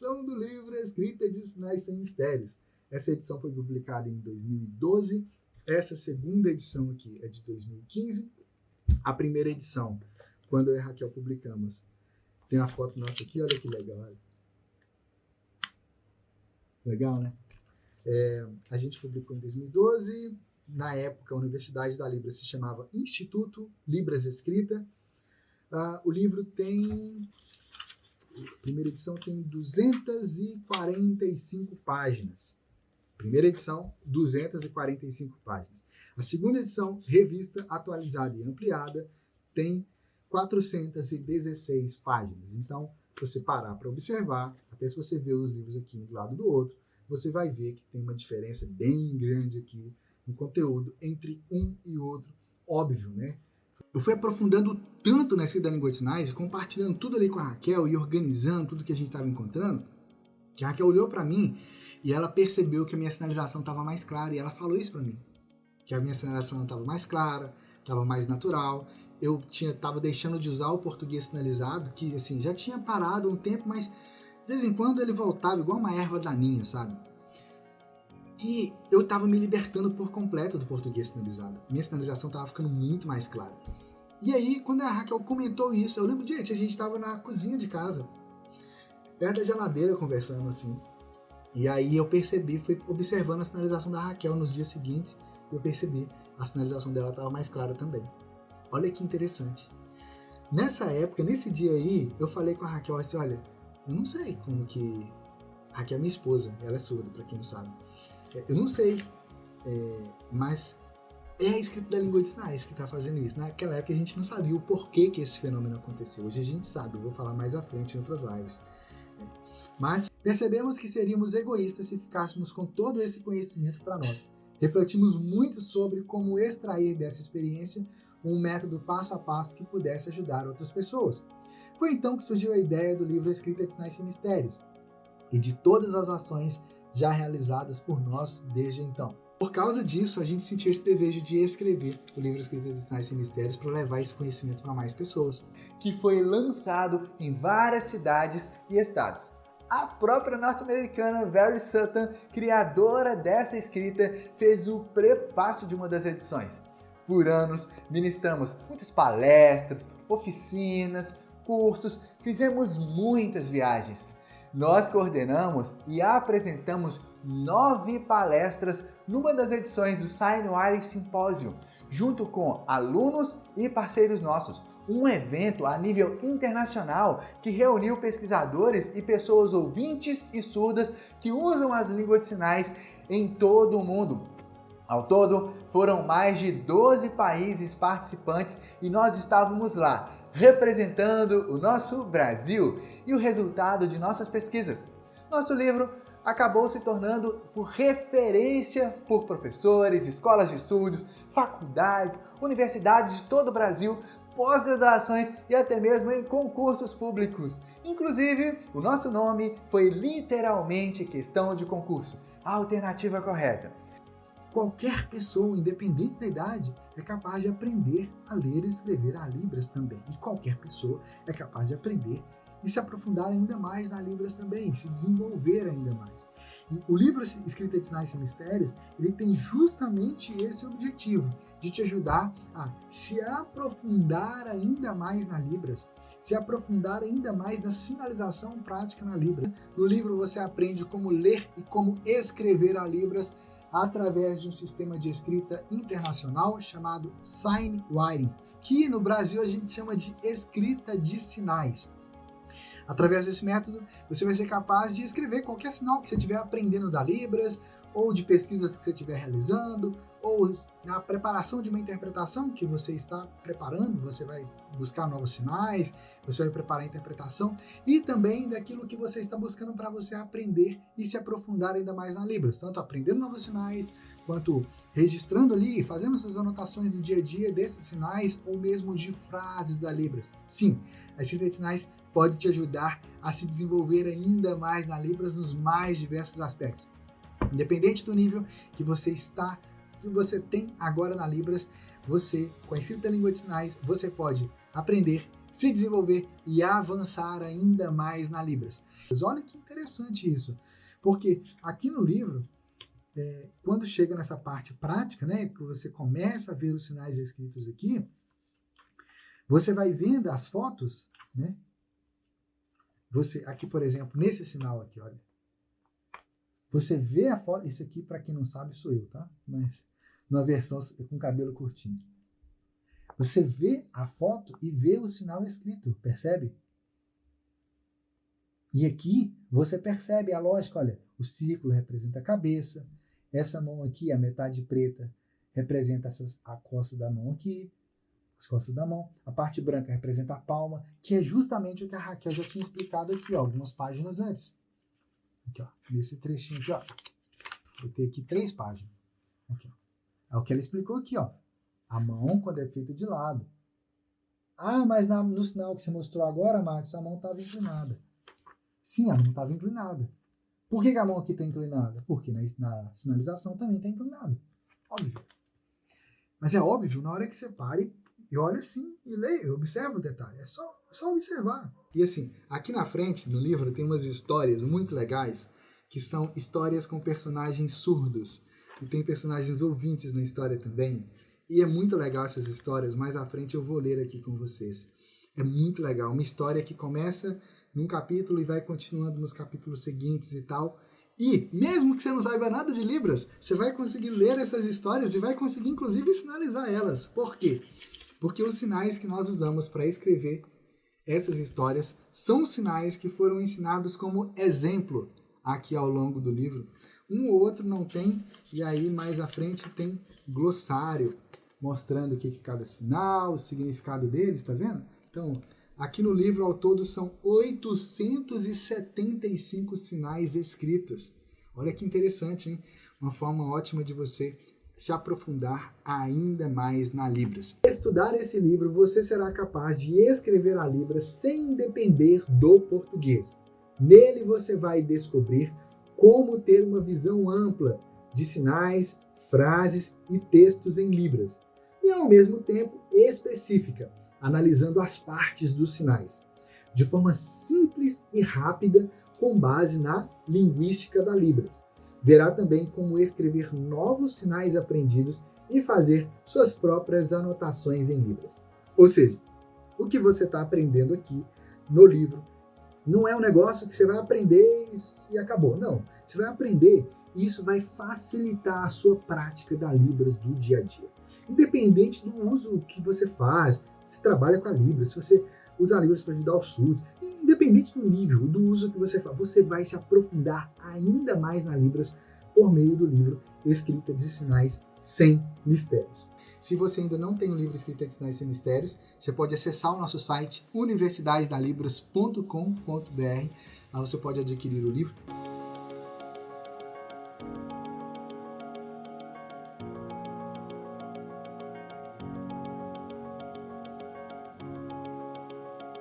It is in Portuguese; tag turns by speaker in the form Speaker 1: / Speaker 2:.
Speaker 1: edição do livro Escrita de Sinais Sem Mistérios. Essa edição foi publicada em 2012, essa segunda edição aqui é de 2015. A primeira edição, quando eu e a Raquel publicamos, tem uma foto nossa aqui, olha que legal. Olha. Legal, né? A gente publicou em 2012, na época a Universidade da Libras se chamava Instituto Libras Escrita. O livro tem... A primeira edição tem 245 páginas. Primeira edição, 245 páginas. A segunda edição, revista atualizada e ampliada, tem 416 páginas. Então, se você parar para observar, até se você ver os livros aqui um do lado do outro, você vai ver que tem uma diferença bem grande aqui no conteúdo entre um e outro. Óbvio, né? Eu fui aprofundando tanto na escrita da língua de sinais, compartilhando tudo ali com a Raquel e organizando tudo que a gente estava encontrando, que a Raquel olhou para mim e ela percebeu que a minha sinalização estava mais clara e ela falou isso para mim, que a minha sinalização estava mais clara, estava mais natural. Eu estava deixando de usar o português sinalizado, que assim, já tinha parado um tempo, mas de vez em quando ele voltava igual uma erva daninha, sabe? E eu estava me libertando por completo do português sinalizado. Minha sinalização estava ficando muito mais clara. E aí, quando a Raquel comentou isso, eu lembro, gente, a gente estava na cozinha de casa, perto da geladeira, conversando assim. E aí eu percebi, fui observando a sinalização da Raquel nos dias seguintes, e eu percebi a sinalização dela estava mais clara também. Olha que interessante. Nessa época, nesse dia aí, eu falei com a Raquel assim, olha, eu não sei como que... A Raquel é minha esposa, ela é surda, para quem não sabe. Eu não sei, mas é a escrita da língua de sinais que está fazendo isso. Naquela época a gente não sabia o porquê que esse fenômeno aconteceu. Hoje a gente sabe, eu vou falar mais à frente em outras lives. Mas percebemos que seríamos egoístas se ficássemos com todo esse conhecimento para nós. Refletimos muito sobre como extrair dessa experiência um método passo a passo que pudesse ajudar outras pessoas. Foi então que surgiu a ideia do livro Escrita de Sinais Sem Mistérios e de todas as ações já realizadas por nós desde então. Por causa disso, a gente sentiu esse desejo de escrever o livro Escrita de Sinais Sem Mistérios para levar esse conhecimento para mais pessoas. Que foi lançado em várias cidades e estados. A própria norte-americana Very Sutton, criadora dessa escrita, fez o prefácio de uma das edições. Por anos, ministramos muitas palestras, oficinas, cursos, fizemos muitas viagens. Nós coordenamos e apresentamos 9 palestras numa das edições do Signwriting Symposium, junto com alunos e parceiros nossos. Um evento a nível internacional que reuniu pesquisadores e pessoas ouvintes e surdas que usam as línguas de sinais em todo o mundo. Ao todo, foram mais de 12 países participantes e nós estávamos lá, representando o nosso Brasil e o resultado de nossas pesquisas. Nosso livro acabou se tornando por referência por professores, escolas de estudos, faculdades, universidades de todo o Brasil, pós-graduações e até mesmo em concursos públicos. Inclusive, o nosso nome foi literalmente questão de concurso, a alternativa correta. Qualquer pessoa, independente da idade, é capaz de aprender a ler e escrever a Libras também. E qualquer pessoa é capaz de aprender e se aprofundar ainda mais na Libras também, se desenvolver ainda mais. E o livro Escrita de Sinais Sem Mistérios, ele tem justamente esse objetivo, de te ajudar a se aprofundar ainda mais na Libras, se aprofundar ainda mais na sinalização prática na Libras. No livro você aprende como ler e como escrever a Libras através de um sistema de escrita internacional chamado Signwriting, que no Brasil a gente chama de escrita de sinais. Através desse método, você vai ser capaz de escrever qualquer sinal que você estiver aprendendo da Libras, ou de pesquisas que você estiver realizando, ou na preparação de uma interpretação que você está preparando, você vai buscar novos sinais, você vai preparar a interpretação, e também daquilo que você está buscando para você aprender e se aprofundar ainda mais na Libras, tanto aprendendo novos sinais, quanto registrando ali, fazendo essas anotações do dia a dia desses sinais, ou mesmo de frases da Libras. Sim, a escrita de sinais pode te ajudar a se desenvolver ainda mais na Libras nos mais diversos aspectos. Independente do nível que você está, que você tem agora na Libras, você, com a escrita da língua de sinais, você pode aprender se desenvolver e avançar ainda mais na Libras. Mas olha que interessante isso, porque aqui no livro, quando chega nessa parte prática, né, que você começa a ver os sinais escritos aqui, você vai vendo as fotos, né? Você, aqui, por exemplo, nesse sinal aqui, olha. Você vê a foto, isso aqui, para quem não sabe, sou eu, tá? Mas numa versão com cabelo curtinho. Você vê a foto e vê o sinal escrito, percebe? E aqui você percebe a lógica, olha, o círculo representa a cabeça, essa mão aqui, a metade preta, representa a costa da mão aqui, as costas da mão, a parte branca representa a palma, que é justamente o que a Raquel já tinha explicado aqui, ó, algumas páginas antes. Aqui, ó, nesse trechinho aqui, ó. Vou ter aqui 3 páginas. Aqui, ó. É o que ela explicou aqui, ó. A mão, quando é feita de lado. Ah, mas no sinal que você mostrou agora, Marcos, a mão estava inclinada. Sim, a mão estava inclinada. Por que a mão aqui está inclinada? Porque na sinalização também está inclinada. Óbvio. Mas é óbvio, na hora que você pare e olha assim e leia, observa o detalhe. É só observar. E assim, aqui na frente do livro tem umas histórias muito legais, que são histórias com personagens surdos. E tem personagens ouvintes na história também. E é muito legal essas histórias. Mais à frente eu vou ler aqui com vocês. É muito legal. Uma história que começa num capítulo e vai continuando nos capítulos seguintes e tal. E, mesmo que você não saiba nada de Libras, você vai conseguir ler essas histórias e vai conseguir, inclusive, sinalizar elas. Por quê? Porque os sinais que nós usamos para escrever essas histórias são sinais que foram ensinados como exemplo aqui ao longo do livro. Um ou outro não tem, e aí mais à frente tem glossário, mostrando o que é cada sinal, o significado deles, tá vendo? Então, aqui no livro, ao todo, são 875 sinais escritos. Olha que interessante, hein? Uma forma ótima de você se aprofundar ainda mais na Libras. Ao estudar esse livro, você será capaz de escrever a Libras sem depender do português. Nele você vai descobrir como ter uma visão ampla de sinais, frases e textos em Libras, e ao mesmo tempo específica, analisando as partes dos sinais, de forma simples e rápida, com base na linguística da Libras. Verá também como escrever novos sinais aprendidos e fazer suas próprias anotações em Libras. Ou seja, o que você está aprendendo aqui no livro não é um negócio que você vai aprender e acabou. Não, você vai aprender e isso vai facilitar a sua prática da Libras do dia a dia. Independente do uso que você faz, se trabalha com a Libras, se você usa a Libras para ajudar o surdo, independente do nível, do uso que você faz, você vai se aprofundar ainda mais na Libras por meio do livro Escrita de Sinais Sem Mistérios. Se você ainda não tem o livro Escrita de Sinais Sem Mistérios, você pode acessar o nosso site universidadedalibras.com.br. Lá você pode adquirir o livro.